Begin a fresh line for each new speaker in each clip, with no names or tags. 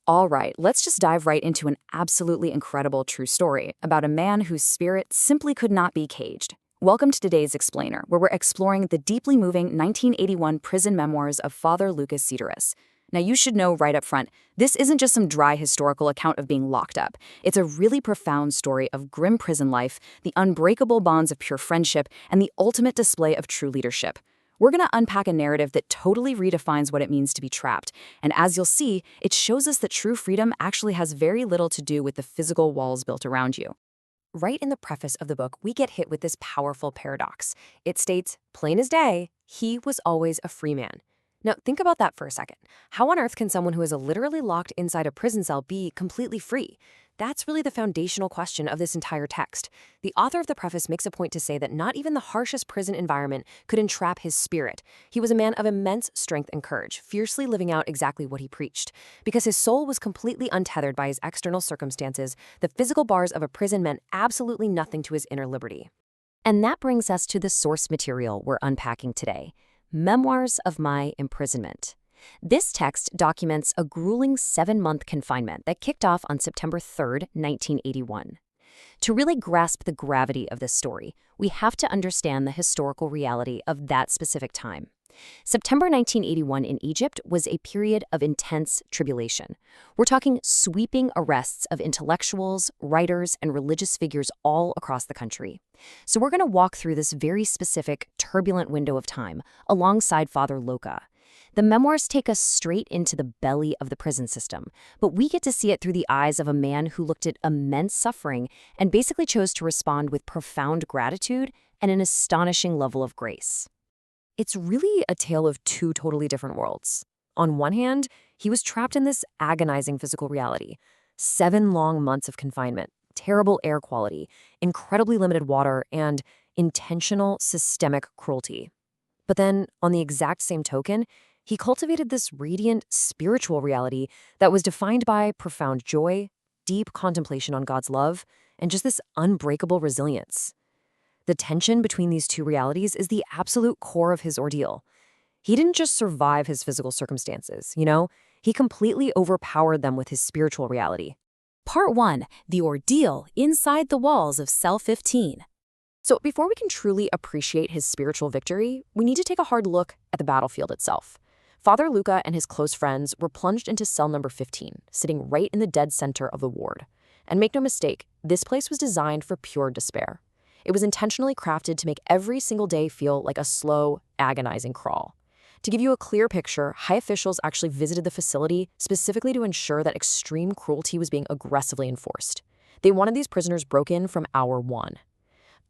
All right, let's just dive right into an absolutely incredible true story about a man whose spirit simply could not be caged. Welcome to today's Explainer, where we're exploring the deeply moving 1981 prison memoirs of Father Louka Sidarous. Now, you should know right up front, this isn't just some dry historical account of being locked up. It's a really profound story of grim prison life, the unbreakable bonds of pure friendship, and the ultimate display of true leadership. We're going to unpack a narrative that totally redefines what it means to be trapped. And as you'll see, it shows us that true freedom actually has very little to do with the physical walls built around you. Right in the preface of the book, we get hit with this powerful paradox. It states, plain as day, he was always a free man. Now, think about that for a second. How on earth can someone who is literally locked inside a prison cell be completely free? That's really the foundational question of this entire text. The author of the preface makes a point to say that not even the harshest prison environment could entrap his spirit. He was a man of immense strength and courage, fiercely living out exactly what he preached. Because his soul was completely untethered by his external circumstances, the physical bars of a prison meant absolutely nothing to his inner liberty. And that brings us to the source material we're unpacking today. Memoirs of My Imprisonment. This text documents a grueling 7-month confinement that kicked off on September 3, 1981. To really grasp the gravity of this story, we have to understand the historical reality of that specific time. September 1981 in Egypt was a period of intense tribulation. We're talking sweeping arrests of intellectuals, writers, and religious figures all across the country. So we're going to walk through this very specific, turbulent window of time alongside Father Louka. The memoirs take us straight into the belly of the prison system, but we get to see it through the eyes of a man who looked at immense suffering and basically chose to respond with profound gratitude and an astonishing level of grace. It's really a tale of two totally different worlds. On one hand, he was trapped in this agonizing physical reality. 7 long months of confinement, terrible air quality, incredibly limited water, and intentional systemic cruelty. But then, on the exact same token, he cultivated this radiant spiritual reality that was defined by profound joy, deep contemplation on God's love, and just this unbreakable resilience. The tension between these two realities is the absolute core of his ordeal. He didn't just survive his physical circumstances, he completely overpowered them with his spiritual reality.
Part 1. The Ordeal Inside the Walls of Cell 15.
So before we can truly appreciate his spiritual victory, we need to take a hard look at the battlefield itself. Father Louka and his close friends were plunged into cell number 15, sitting right in the dead center of the ward. And make no mistake, this place was designed for pure despair. It was intentionally crafted to make every single day feel like a slow, agonizing crawl. To give you a clear picture, high officials actually visited the facility specifically to ensure that extreme cruelty was being aggressively enforced. They wanted these prisoners broken from hour 1.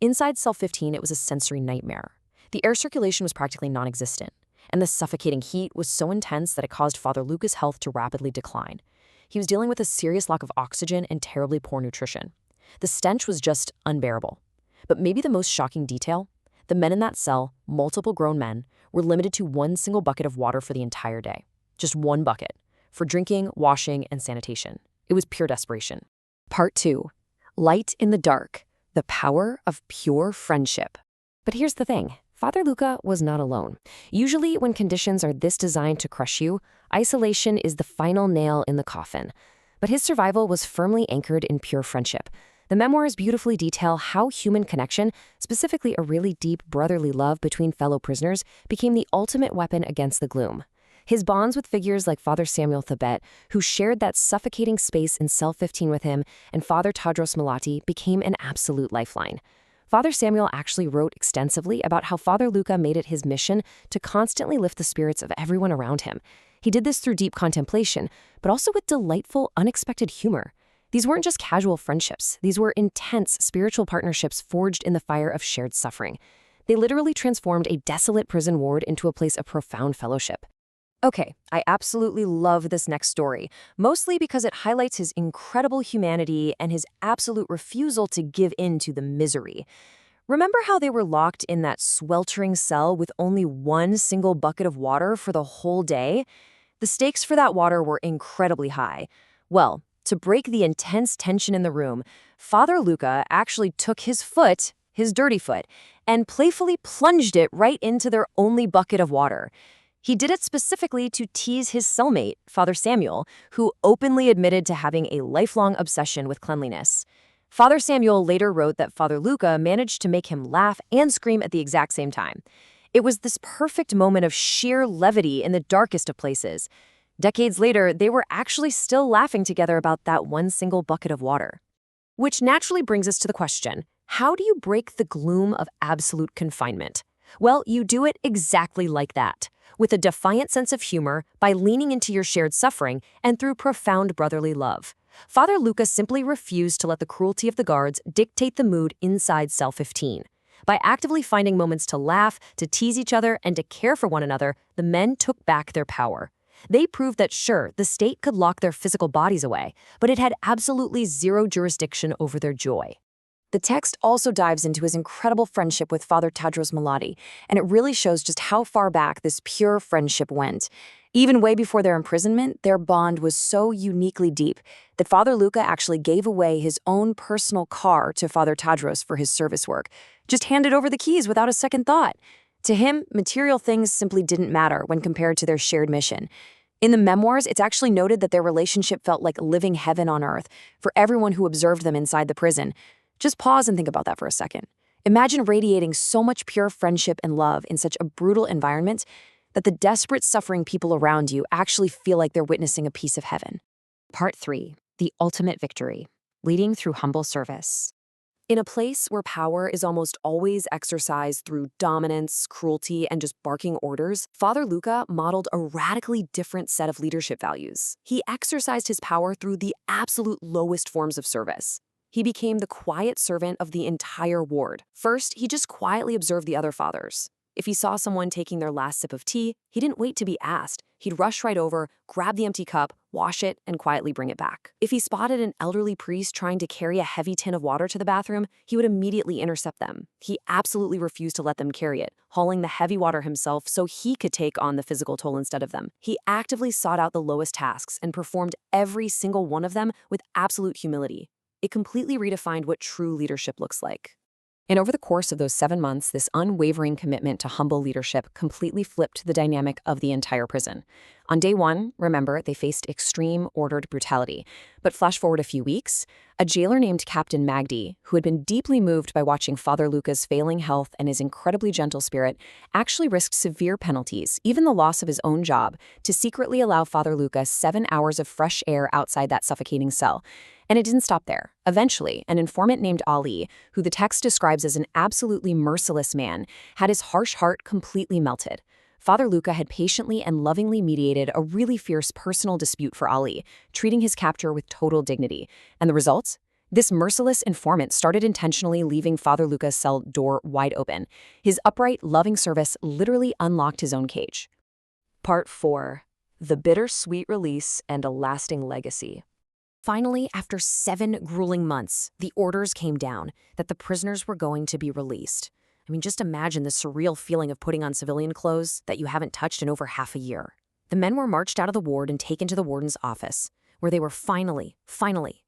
Inside cell 15, it was a sensory nightmare. The air circulation was practically non-existent, and the suffocating heat was so intense that it caused Father Louka's health to rapidly decline. He was dealing with a serious lack of oxygen and terribly poor nutrition. The stench was just unbearable. But maybe the most shocking detail? The men in that cell, multiple grown men, were limited to one single bucket of water for the entire day. Just one bucket. For drinking, washing, and sanitation. It was pure desperation. Part 2. Light in the dark. The power of pure friendship. But here's the thing. Father Louka was not alone. Usually, when conditions are this designed to crush you, isolation is the final nail in the coffin. But his survival was firmly anchored in pure friendship. The memoirs beautifully detail how human connection, specifically a really deep brotherly love between fellow prisoners, became the ultimate weapon against the gloom. His bonds with figures like Father Samuel Thabet, who shared that suffocating space in cell 15 with him, and Father Tadros Malati became an absolute lifeline. Father Samuel actually wrote extensively about how Father Louka made it his mission to constantly lift the spirits of everyone around him. He did this through deep contemplation, but also with delightful, unexpected humor. These weren't just casual friendships. These were intense spiritual partnerships forged in the fire of shared suffering. They literally transformed a desolate prison ward into a place of profound fellowship. Okay, I absolutely love this next story, mostly because it highlights his incredible humanity and his absolute refusal to give in to the misery. Remember how they were locked in that sweltering cell with only one single bucket of water for the whole day? The stakes for that water were incredibly high. Well, to break the intense tension in the room, Father Louka actually took his foot, his dirty foot, and playfully plunged it right into their only bucket of water.
He did it specifically to tease his cellmate, Father Samuel, who openly admitted to having a lifelong obsession with cleanliness. Father Samuel later wrote that Father Louka managed to make him laugh and scream at the exact same time. It was this perfect moment of sheer levity in the darkest of places. Decades later, they were actually still laughing together about that one single bucket of water. Which naturally brings us to the question, how do you break the gloom of absolute confinement? Well, you do it exactly like that, with a defiant sense of humor, by leaning into your shared suffering, and through profound brotherly love. Father Louka simply refused to let the cruelty of the guards dictate the mood inside Cell 15. By actively finding moments to laugh, to tease each other, and to care for one another, the men took back their power. They proved that sure, the state could lock their physical bodies away, but it had absolutely zero jurisdiction over their joy. The text also dives into his incredible friendship with Father Tadros Malati, and it really shows just how far back this pure friendship went. Even way before their imprisonment, their bond was so uniquely deep that Father Louka actually gave away his own personal car to Father Tadros for his service work, just handed over the keys without a second thought. To him, material things simply didn't matter when compared to their shared mission. In the Memoirs, it's actually noted that their relationship felt like living heaven on earth for everyone who observed them inside the prison. Just pause and think about that for a second. Imagine radiating so much pure friendship and love in such a brutal environment that the desperate suffering people around you actually feel like they're witnessing a piece of heaven.
Part 3. The ultimate victory. Leading through humble service. In a place where power is almost always exercised through dominance, cruelty, and just barking orders, Father Louka modeled a radically different set of leadership values. He exercised his power through the absolute lowest forms of service. He became the quiet servant of the entire ward. First, he just quietly observed the other fathers. If he saw someone taking their last sip of tea, he didn't wait to be asked. He'd rush right over, grab the empty cup, wash it, and quietly bring it back. If he spotted an elderly priest trying to carry a heavy tin of water to the bathroom, he would immediately intercept them. He absolutely refused to let them carry it, hauling the heavy water himself so he could take on the physical toll instead of them. He actively sought out the lowest tasks and performed every single one of them with absolute humility. It completely redefined what true leadership looks like. And over the course of those 7 months, this unwavering commitment to humble leadership completely flipped the dynamic of the entire prison. On day 1, remember, they faced extreme, ordered brutality. But flash forward a few weeks, a jailer named Captain Magdi, who had been deeply moved by watching Father Louka's failing health and his incredibly gentle spirit, actually risked severe penalties, even the loss of his own job, to secretly allow Father Louka 7 hours of fresh air outside that suffocating cell. And it didn't stop there. Eventually, an informant named Ali, who the text describes as an absolutely merciless man, had his harsh heart completely melted. Father Louka had patiently and lovingly mediated a really fierce personal dispute for Ali, treating his capture with total dignity. And the results? This merciless informant started intentionally leaving Father Louka's cell door wide open. His upright, loving service literally unlocked his own cage. Part 4. The bittersweet release and a lasting legacy. Finally, after 7 grueling months, the orders came down that the prisoners were going to be released. I mean, just imagine the surreal feeling of putting on civilian clothes that you haven't touched in over half a year. The men were marched out of the ward and taken to the warden's office, where they were finally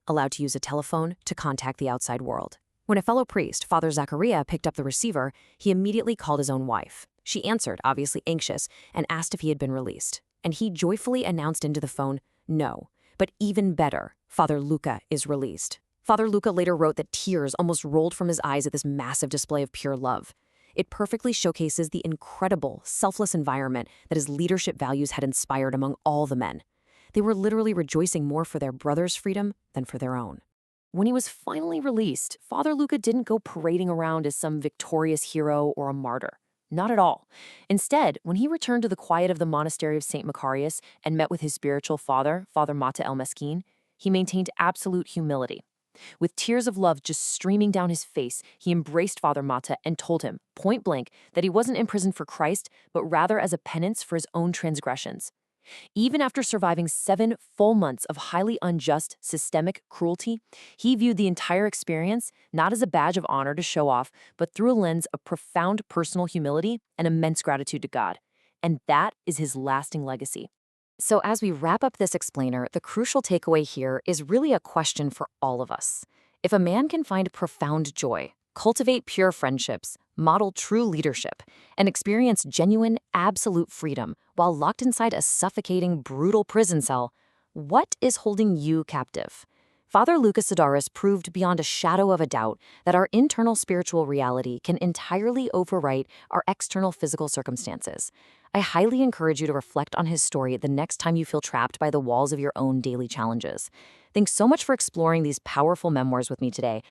allowed to use a telephone to contact the outside world. When a fellow priest, Father Zachariah, picked up the receiver, he immediately called his own wife. She answered, obviously anxious, and asked if he had been released. And he joyfully announced into the phone, no. But even better, Father Louka is released. Father Louka later wrote that tears almost rolled from his eyes at this massive display of pure love. It perfectly showcases the incredible, selfless environment that his leadership values had inspired among all the men. They were literally rejoicing more for their brother's freedom than for their own. When he was finally released, Father Louka didn't go parading around as some victorious hero or a martyr. Not at all. Instead, when he returned to the quiet of the monastery of St. Macarius and met with his spiritual father, Father Mata el-Meskin, he maintained absolute humility. With tears of love just streaming down his face, he embraced Father Mata and told him, point blank, that he wasn't imprisoned for Christ, but rather as a penance for his own transgressions. Even after surviving 7 full months of highly unjust, systemic cruelty, he viewed the entire experience not as a badge of honor to show off, but through a lens of profound personal humility and immense gratitude to God. And that is his lasting legacy. So as we wrap up this explainer, the crucial takeaway here is really a question for all of us. If a man can find profound joy, cultivate pure friendships, model true leadership, and experience genuine, absolute freedom while locked inside a suffocating, brutal prison cell, what is holding you captive? Father Louka Sidarous proved beyond a shadow of a doubt that our internal spiritual reality can entirely overwrite our external physical circumstances. I highly encourage you to reflect on his story the next time you feel trapped by the walls of your own daily challenges. Thanks so much for exploring these powerful memoirs with me today.